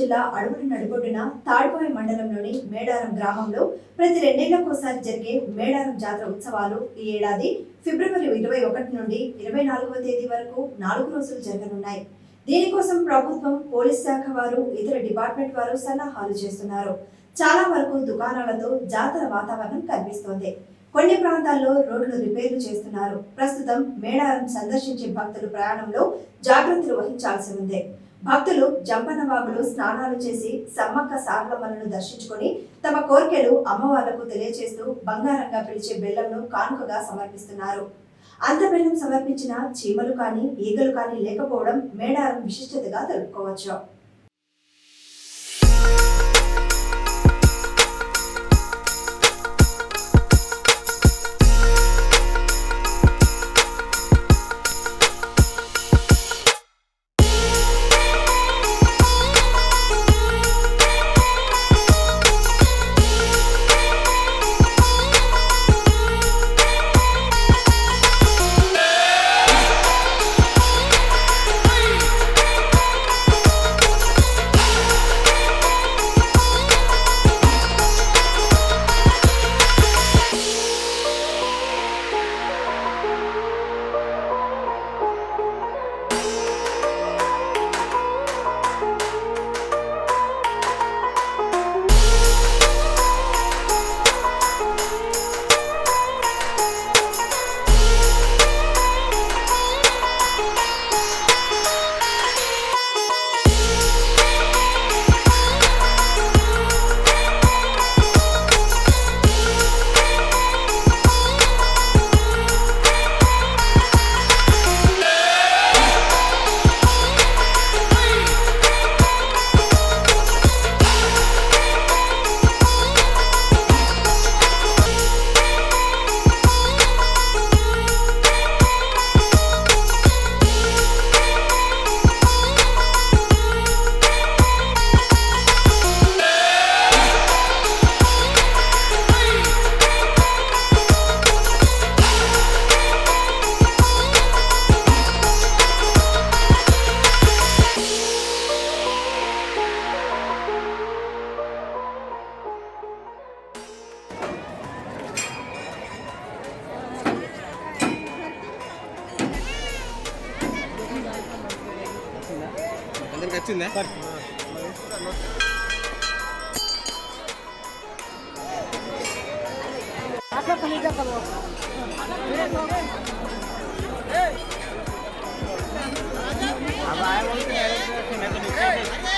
జిల్లా అడవుల నడిబొడ్డున తాడ్పాయ మండలంలోని మేడారం గ్రామంలో ప్రతి 2 ఏళ్లకోసారి జరిగే మేడారం జాతర ఉత్సవాలు ఈ ఏడాది ఫిబ్రవరి 21 నుండి 24వ తేదీ వరకు 4 రోజులు జరగనున్నాయి. దీనికోసం ప్రభుత్వం, పోలీస్ శాఖ వారు, ఇతర డిపార్ట్మెంట్ వారు సన్నాహాలు చేస్తున్నారు. చాలా వరకు దుకాణాలతో జాతర వాతావరణం కనిపిస్తోంది. కొన్ని ప్రాంతాల్లో రోడ్లు రిపేర్లు చేస్తున్నారు. ప్రస్తుతం మేడారం సందర్శించే భక్తులు ప్రయాణంలో జాగ్రత్తలు వహించాల్సి ఉంది. భక్తులు జంపనవాగులు స్నానాలు చేసి సమ్మక్క సారలమ్మలను దర్శించుకొని తమ కోర్కెలు అమ్మవార్లకు తెలియజేస్తూ బంగారంగా పిలిచే బెల్లంను కానుకగా సమర్పిస్తున్నారు. అంత బెల్లం సమర్పించిన చీమలు కానీ ఈగలు కానీ లేకపోవడం మేడారం విశిష్టతగా తెలుపుకోవచ్చు. వచ్చిందా अब आए बोलते हैं